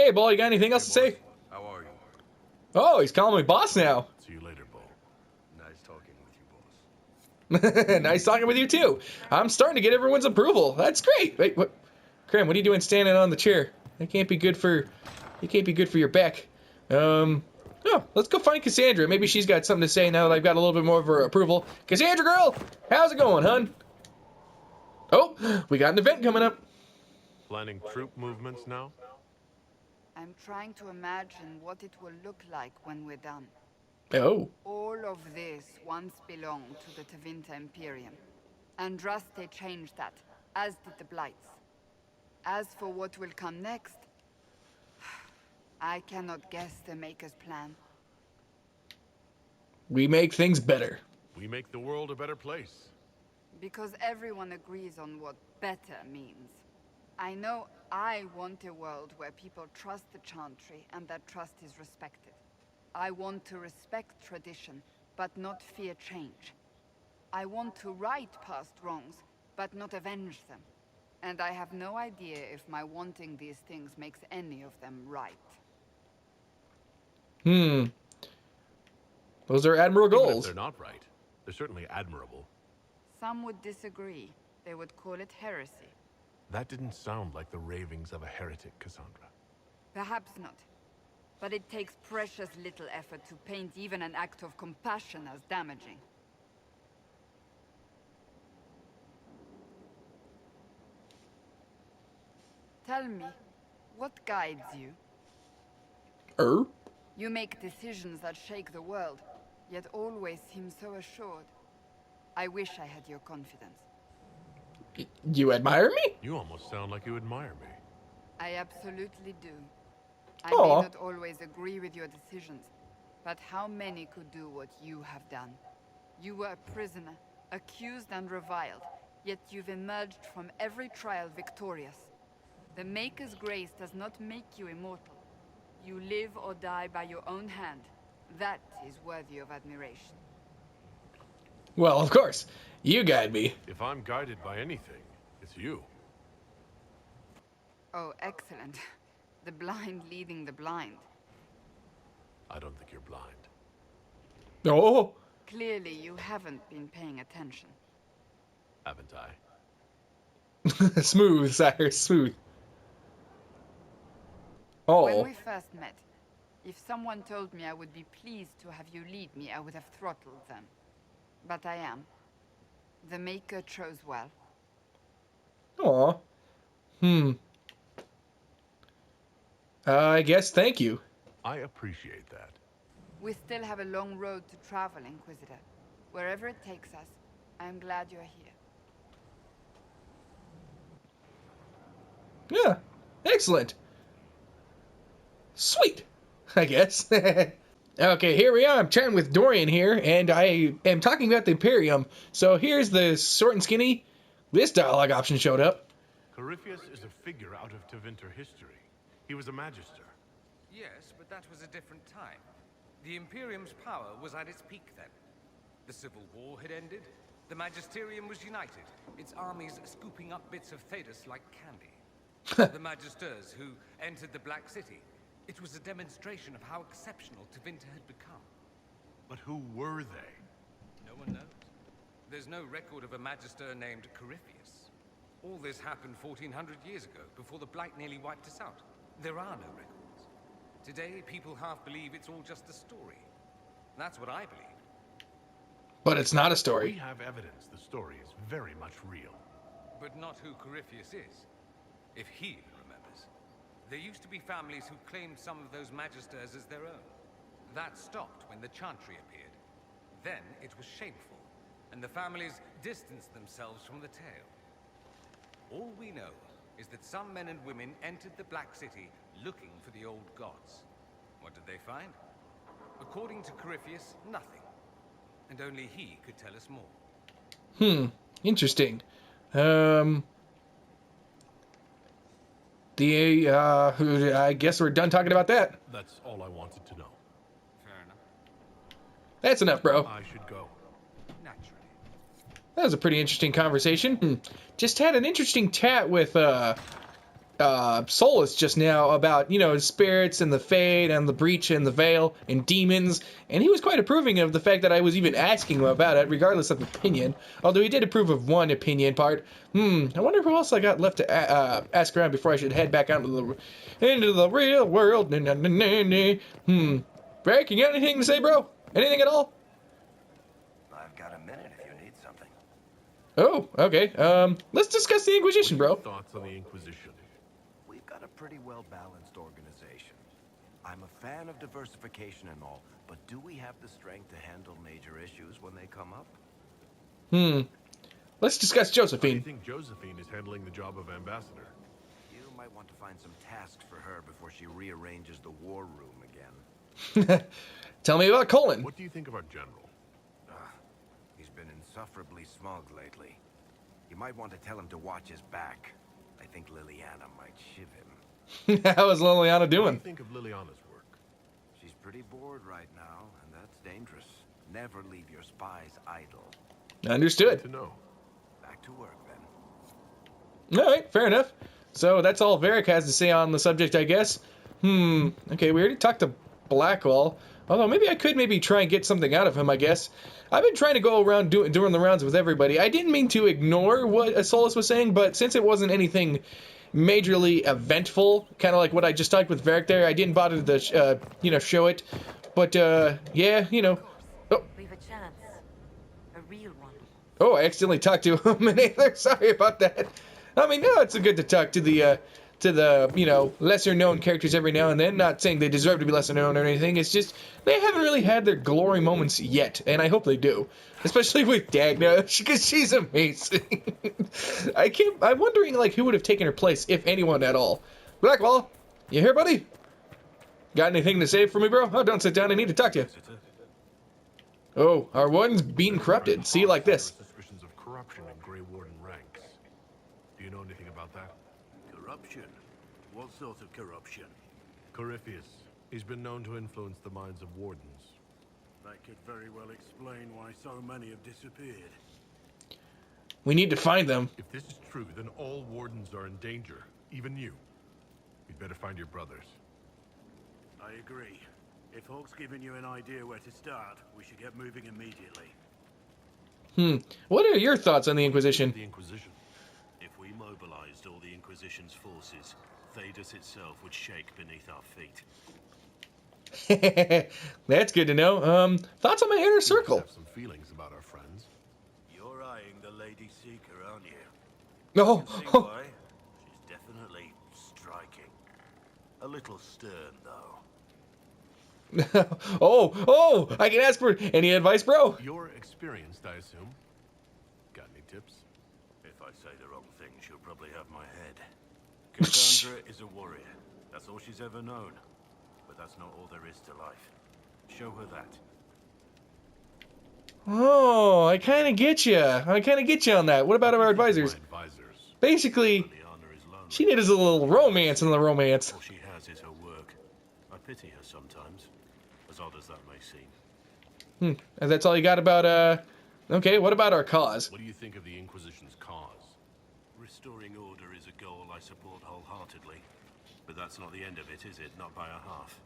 Hey, Bull, you got anything else to say? How are you? Oh, he's calling me boss now. See you later, Bo. Nice talking with you, boss. Nice talking with you, too. I'm starting to get everyone's approval. That's great. Wait, what? Cram, what are you doing standing on the chair? That can't be good for... It can't be good for your back. Oh, let's go find Cassandra. Maybe she's got something to say now that I've got a little bit more of her approval. Cassandra, girl! How's it going, hun? Oh, we got an event coming up. Planning troop movements now? I'm trying to imagine what it will look like when we're done. Oh. All of this once belonged to the Tevinter Imperium. Andraste changed that, as did the Blights. As for what will come next, I cannot guess the Maker's plan. We make things better. We make the world a better place. Because everyone agrees on what better means. I know I want a world where people trust the Chantry and that trust is respected. I want to respect tradition, but not fear change. I want to right past wrongs, but not avenge them. And I have no idea if my wanting these things makes any of them right. Those are admirable Even if goals. they're not right, they're certainly admirable. Some would disagree. They would call it heresy. That didn't sound like the ravings of a heretic, Cassandra. Perhaps not. But it takes precious little effort to paint even an act of compassion as damaging. Tell me, what guides you? You make decisions that shake the world, yet always seem so assured. I wish I had your confidence. You admire me? You almost sound like you admire me. I absolutely do. I Aw. may not always agree with your decisions, but how many could do what you have done? You were a prisoner, accused and reviled, yet you've emerged from every trial victorious. The Maker's grace does not make you immortal. You live or die by your own hand. That is worthy of admiration. Well, of course. You guide me. If I'm guided by anything, it's you. Oh, excellent. The blind leading the blind. I don't think you're blind. Oh. Clearly, you haven't been paying attention. Haven't I? Smooth, sire, smooth. Oh. When we first met, if someone told me I would be pleased to have you lead me, I would have throttled them. But I am. The Maker chose well. Aw. I guess thank you. I appreciate that. We still have a long road to travel, Inquisitor. Wherever it takes us, I'm glad you're here. Yeah. Excellent. Sweet. I guess. Okay, here we are. I'm chatting with Dorian here, and I am talking about the Imperium. So here's the short and skinny. This dialogue option showed up. Corypheus is a figure out of Tevinter history. He was a magister. Yes, but that was a different time. The Imperium's power was at its peak then. The Civil War had ended. The Magisterium was united, its armies scooping up bits of Thedas like candy. The Magisters who entered the Black City. It was a demonstration of how exceptional Tevinter had become. But who were they? No one knows. There's no record of a Magister named Corypheus. All this happened 1400 years ago, before the Blight nearly wiped us out. There are no records. Today, people half believe it's all just a story. That's what I believe. But it's not a We story. have evidence the story is very much real. But not who Corypheus is. If he even remembers. There used to be families who claimed some of those Magisters as their own. That stopped when the Chantry appeared. Then it was shameful, and the families distanced themselves from the tale. All we know is that some men and women entered the Black City looking for the old gods. What did they find? According to Corypheus, nothing. And only he could tell us more. Interesting. I guess we're done talking about that. That's all I wanted to know. Fair enough. That's enough, bro. I should go. Naturally. That was a pretty interesting conversation. Just had an interesting chat with Solus just now about, you know, spirits and the Fade and the Breach and the Veil and demons, and he was quite approving of the fact that I was even asking him about it, regardless of opinion. Although he did approve of one opinion part. I wonder who else I got left to ask around before I should head back out into the real world. Barry, you got anything to say, bro? Anything at all? I've got a minute if you need something. Oh, okay. Let's discuss the Inquisition, bro. Thoughts on the Inquisition? We've got a pretty well-balanced organization. I'm a fan of diversification and all, but do we have the strength to handle major issues when they come up? Let's discuss How do you Josephine. think Josephine is handling the job of ambassador? You might want to find some tasks for her before she rearranges the war room again. Tell me about Colin. What do you think of our general? He's been insufferably smug lately. You might want to tell him to watch his back. I think Liliana might shiv him. How is Liliana What do you doing? think of Liliana's work? She's pretty bored right now, and that's dangerous. Never leave your spies idle. Understood. To know. Back to work, then. All right, fair enough. So that's all Varric has to say on the subject, I guess. Okay, we already talked to Blackwall. Although maybe I could try and get something out of him, I guess. I've been trying to go around doing the rounds with everybody. I didn't mean to ignore what Solus was saying, but since it wasn't anything majorly eventful, kind of like what I just talked with Varric there, I didn't bother to, show it. But, yeah, you know. Oh, We've a chance. A real one. oh, I accidentally talked to him. Sorry about that. I mean, no, it's good to talk to the lesser known characters every now and then. Not saying they deserve to be lesser known or anything. It's just they haven't really had their glory moments yet, and I hope they do. Especially with Dagna, because she's amazing. I'm wondering who would have taken her place, if anyone at all. Blackwall, you here, buddy? Got anything to say for me, bro? Oh, don't sit down. I need to talk to you. Oh, our one's being corrupted. See, like this. Suspicions of corruption in Grey Warden ranks. Do you know anything about that? Corruption? What sort of corruption? Corypheus. He's been known to influence the minds of wardens. That could very well explain why so many have disappeared. We need to find them. If this is true, then all wardens are in danger. Even you. You'd better find your brothers. I agree. If Hawk's given you an idea where to start, we should get moving immediately. What are your thoughts on the Inquisition? The Inquisition. If we mobilized all the Inquisition's forces, Thedas itself would shake beneath our feet. That's good to know. Thoughts on my inner We circle? have some feelings about our friends. You're eyeing the Lady Seeker, aren't you? No. See why? She's definitely striking. A little stern, though. Oh, I can ask for any advice, bro. You're experienced, I assume. Got any tips? If I say the wrong thing, she'll probably have my head. Cassandra is a warrior. That's all she's ever known. But that's not all there is to life. Show her that. Oh, I kind of get you. On that. What about our advisors? My advisors. Basically, Liliana is lonely. she needed a little romance in the romance. All she has is her work. I pity her sometimes, as odd as that may seem. And that's all you got about, okay, what about our cause? What do you think of the Inquisition's cause? Restoring order is a goal I support wholeheartedly. But that's not the end of it, is it? Not by a half.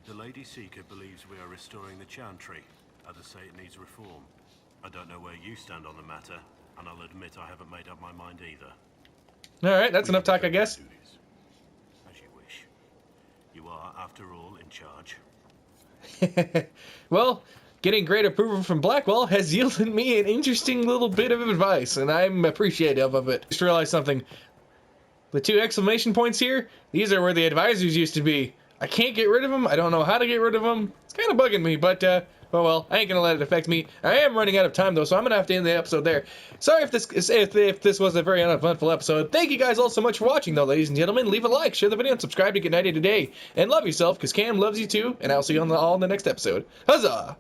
The Lady Seeker believes we are restoring the Chantry. Others say it needs reform. I don't know where you stand on the matter, and I'll admit I haven't made up my mind either. All right, that's enough talk, I guess. Duties. As you wish. You are, after all, in charge. Well, getting great approval from Blackwall has yielded me an interesting little bit of advice, and I'm appreciative of it. Just realized something. The 2 exclamation points here, these are where the advisors used to be. I can't get rid of them. I don't know how to get rid of them. It's kind of bugging me, but, oh well, I ain't gonna let it affect me. I am running out of time, though, so I'm gonna have to end the episode there. Sorry if this was a very uneventful episode. Thank you guys all so much for watching, though, ladies and gentlemen. Leave a like, share the video, and subscribe to get 90 today. And love yourself, because Cam loves you too, and I'll see you all in the next episode. Huzzah!